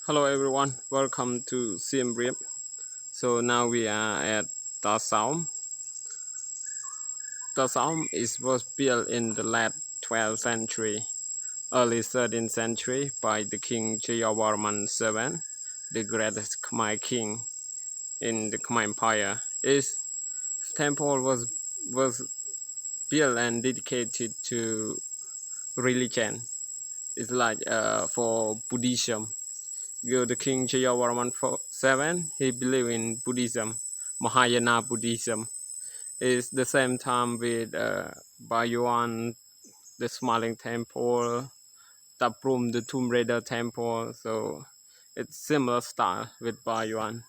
Hello everyone, welcome to Siemreap. So now we are at Tasom. Tasom was built in the late 12th century, early 13th century by the King Jayawarman VII, the greatest Khmer king in the Khmer Empire. Its temple was built and dedicated to religion. It's like for Buddhism. The King Jayawarman VII, he believed in Buddhism, Mahayana Buddhism. It's the same time with Bayuan, the Smiling Temple, Taprum, the Tomb Raider Temple. So it's similar style with Bayuan.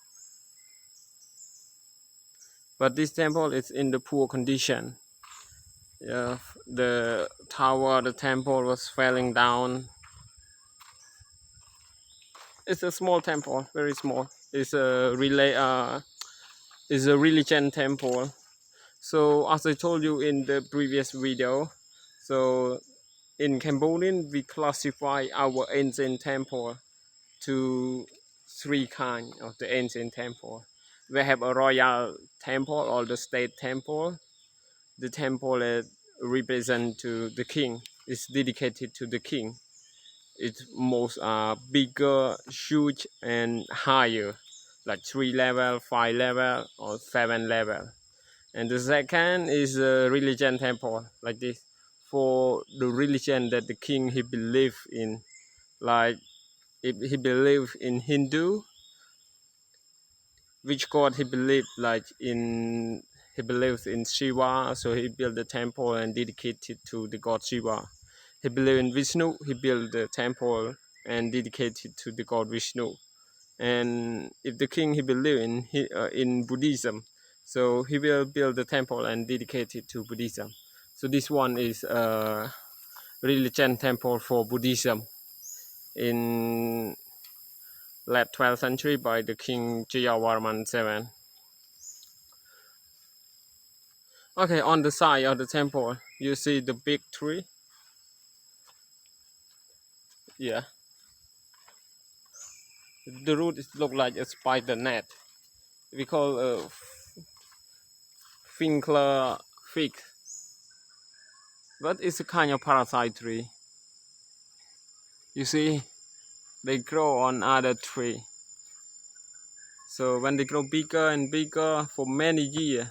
But this temple is in the poor condition. Yeah, the tower, the temple was falling down. It's a small temple, very small. It's a religion temple. So as I told you in the previous video, so in Cambodia we classify our ancient temple to three kinds of the ancient temple. We have a royal temple or the state temple. The temple that represent to the king. It's dedicated to the king. It's most bigger, huge and higher, like 3 level, 5 level or 7 level. And the second is a religion temple like this for the religion that the king he believed in. Like if he believed in Hindu, which god he believed, like in he believes in Shiva, so he built the temple and dedicated to the god Shiva. He believed in Vishnu, he built the temple and dedicated to the god Vishnu. And if the king he believed in Buddhism, so he will build the temple and dedicate it to Buddhism. So this one is a religion temple for Buddhism in late 12th century by the King Jayawarman VII. Okay, on the side of the temple, you see the big tree. Yeah, the root look like a spider net. We call finger fig, but it's a kind of parasite tree. You see, they grow on other tree. So when they grow bigger and bigger for many years,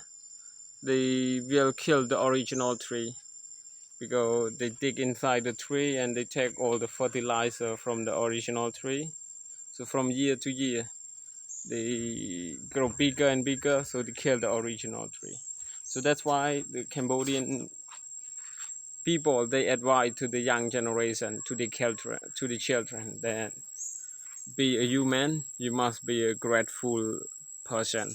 they will kill the original tree because they dig inside the tree and they take all the fertilizer from the original tree. So from year to year, they grow bigger and bigger, so they kill the original tree. So that's why the Cambodian people, they advise to the young generation, to the children that be a human, you must be a grateful person.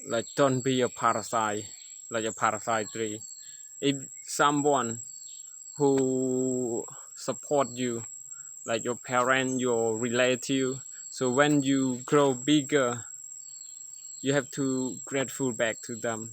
Like don't be a parasite, like a parasite tree. If someone who support you, like your parent, your relative, so when you grow bigger, you have to grateful back to them.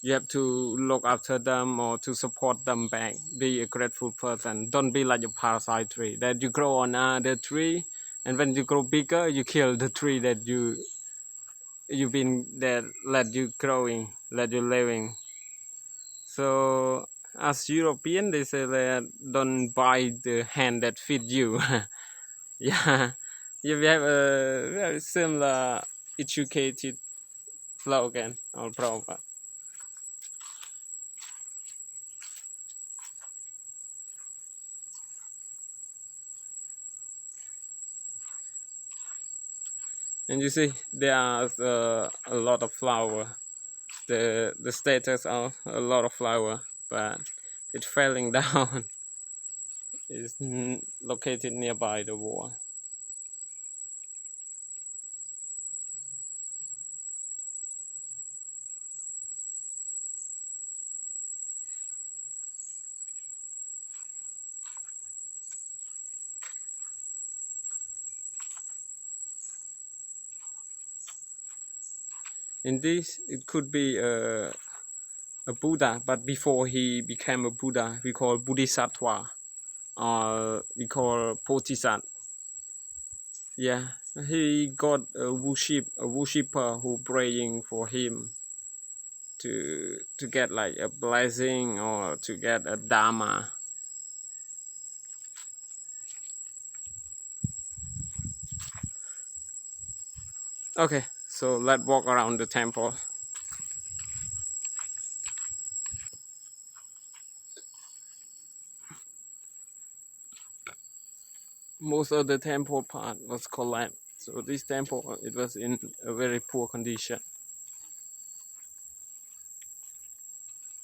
You have to look after them or to support them back. Be a grateful person. Don't be like a parasite tree that you grow on the tree, and when you grow bigger, you kill the tree that you've been that let you growing, let you living. So as European, they say that don't buy the hand that feed you. Yeah, yeah, we have a very similar educated slogan or proverb. And you see, there are a lot of flower. The status of a lot of flower, but it's falling down. It's located nearby the wall. In this, it could be a Buddha, but before he became a Buddha, we call Bodhisattva we call Potisat. Yeah, he got a worshipper who praying for him to get like a blessing or to get a dharma. Okay, so let's walk around the temple. Most of the temple part was collapsed, so this temple, it was in a very poor condition,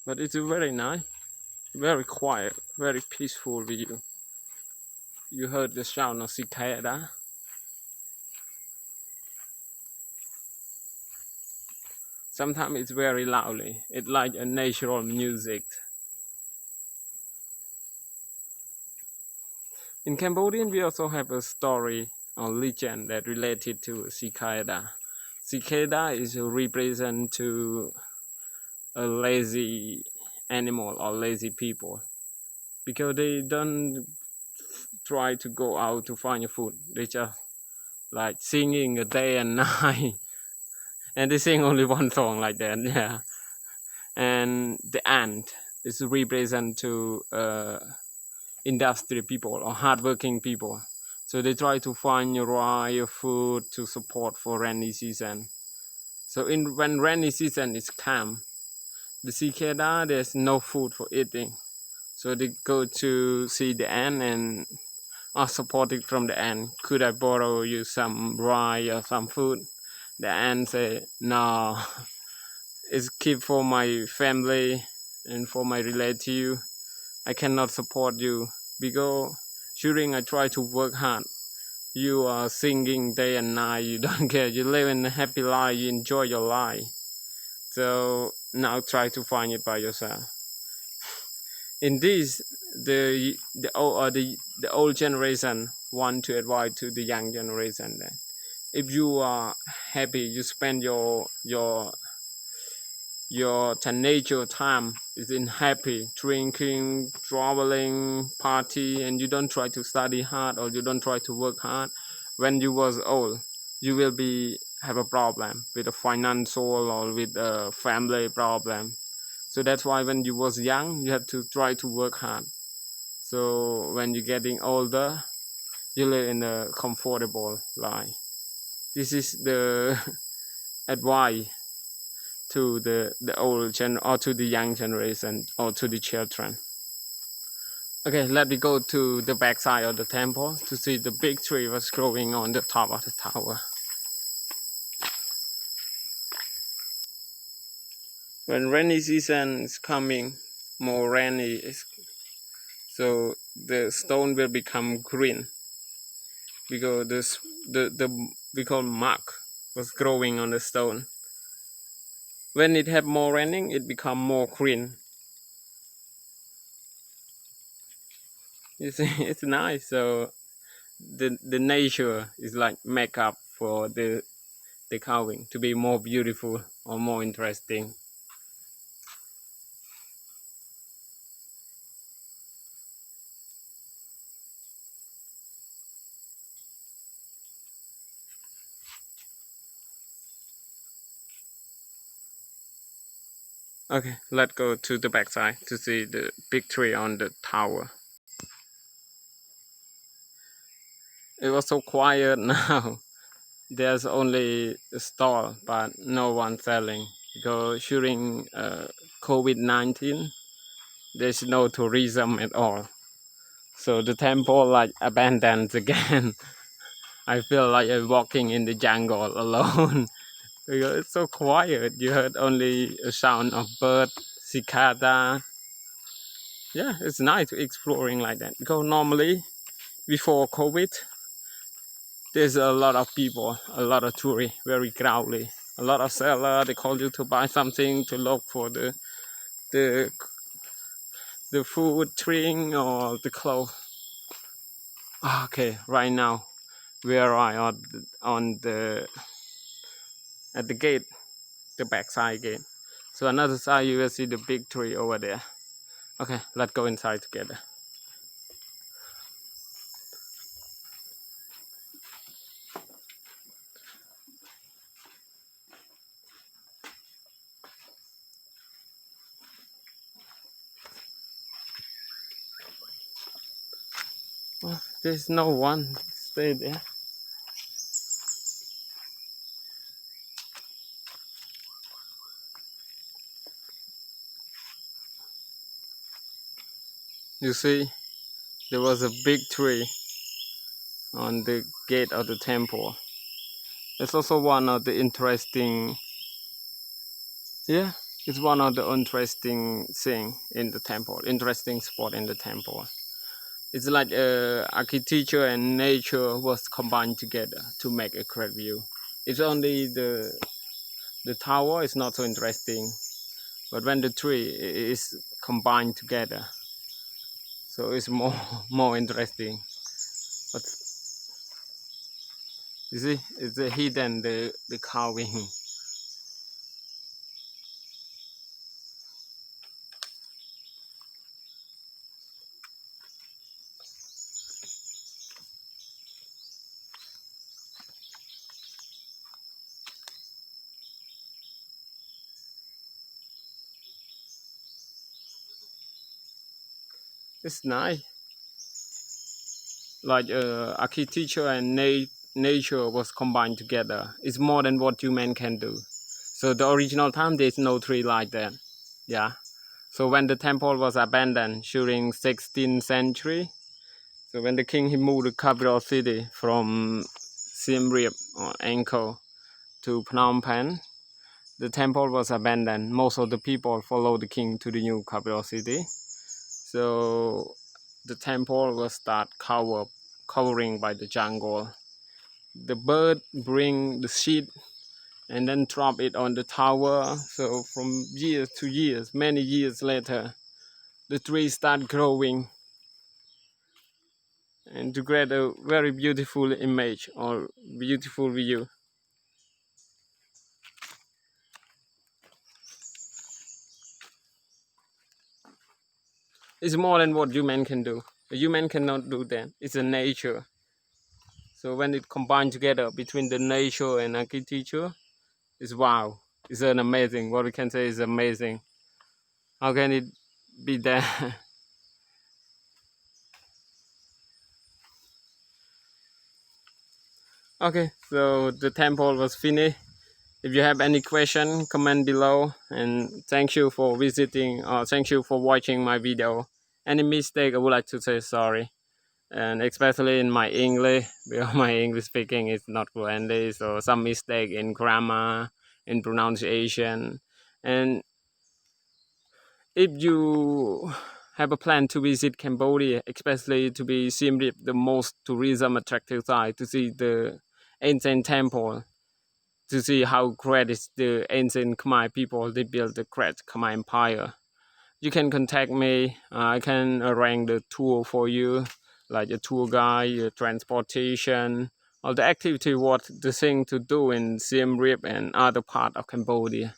but it's very nice, very quiet, very peaceful view. You heard the sound of cicada. Sometimes it's very loudly. It's like a natural music. In Cambodian, we also have a story or legend that related to cicada. Cicada is a represent to a lazy animal or lazy people, because they don't try to go out to find food. They just like singing a day and night, and they sing only one song like that. Yeah, and the ant is represent to industry people or hardworking people. So they try to find right food to support for rainy season. So when rainy season is come, the cicada, there's no food for eating. So they go to see the ant and are supported from the ant. Could I borrow you some rye or some food? The ant say, no, it's keep for my family and for my relative. I cannot support you because during I try to work hard. You are singing day and night, you don't care, you live in a happy life, you enjoy your life. So now try to find it by yourself. In this, the old generation want to advise to the young generation that if you are happy, you spend your teenager time is in happy, drinking, traveling, party, and you don't try to study hard or you don't try to work hard. When you was old, you will have a problem with a financial or with a family problem. So that's why when you was young, you have to try to work hard. So when you're getting older, you live in a comfortable life. This is the advice to the old gen or to the young generation or to the children. Okay, let me go to the back side of the temple to see the big tree was growing on the top of the tower. When rainy season is coming, more rainy is, so the stone will become green because the we call mark was growing on the stone. When it have more raining, it become more green. You see, it's nice. So the nature is like make up for the carving to be more beautiful or more interesting. Okay, let's go to the backside to see the big tree on the tower. It was so quiet now. There's only a stall, but no one selling because during COVID-19, there's no tourism at all. So the temple like abandoned again. I feel like I'm walking in the jungle alone because it's so quiet. You heard only a sound of bird, cicada. Yeah, it's nice to exploring like that because normally before COVID, there's a lot of people, a lot of tourists, very crowded. A lot of sellers, they call you to buy something, to look for the the food, drink, or the clothes. Okay, right now we are on the at the gate, the backside gate. So another side you will see the big tree over there. Okay, let's go inside together. Oh, there's no one. Stay there. You see, there was a big tree on the gate of the temple. It's also one of the interesting, yeah, it's one of the interesting thing in the temple, interesting spot in the temple. It's like architecture and nature was combined together to make a great view. It's only the tower is not so interesting, but when the tree is combined together, so it's more more interesting. But you see, it's the hidden the carving. It's nice. Like architecture and nature was combined together. It's more than what human can do. So the original time there's no tree like that. Yeah. So when the temple was abandoned during 16th century, so when the king he moved the capital city from Siemreap or Angkor to Phnom Penh, the temple was abandoned. Most of the people followed the king to the new capital city. So the temple was start covering by the jungle. The bird bring the seed and then drop it on the tower. So from years to years, many years later, the trees start growing and to create a very beautiful image or beautiful view. It's more than what human can do. A human cannot do that. It's a nature. So when it combined together between the nature and architecture, it's wow. It's an amazing. What we can say is amazing. How can it be there? Okay, so the temple was finished. If you have any question, comment below. And thank you for visiting or thank you for watching my video. Any mistake, I would like to say sorry. And especially in my English, because my English speaking is not fluently, so some mistake in grammar, in pronunciation. And if you have a plan to visit Cambodia, especially to be Siemreap, the most tourism attractive site, to see the ancient temple, to see how great is the ancient Khmer people, they built the great Khmer Empire. You can contact me. I can arrange the tour for you, like a tour guide, your transportation, or the activity, what the thing to do in Siem Reap and other part of Cambodia.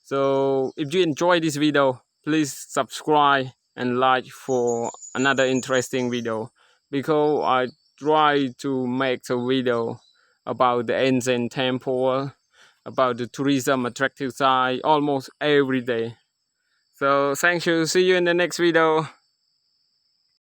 So if you enjoy this video, please subscribe and like for another interesting video, because I try to make a video about the ancient temple, about the tourism attractive site almost every day. So thank you. See you in the next video.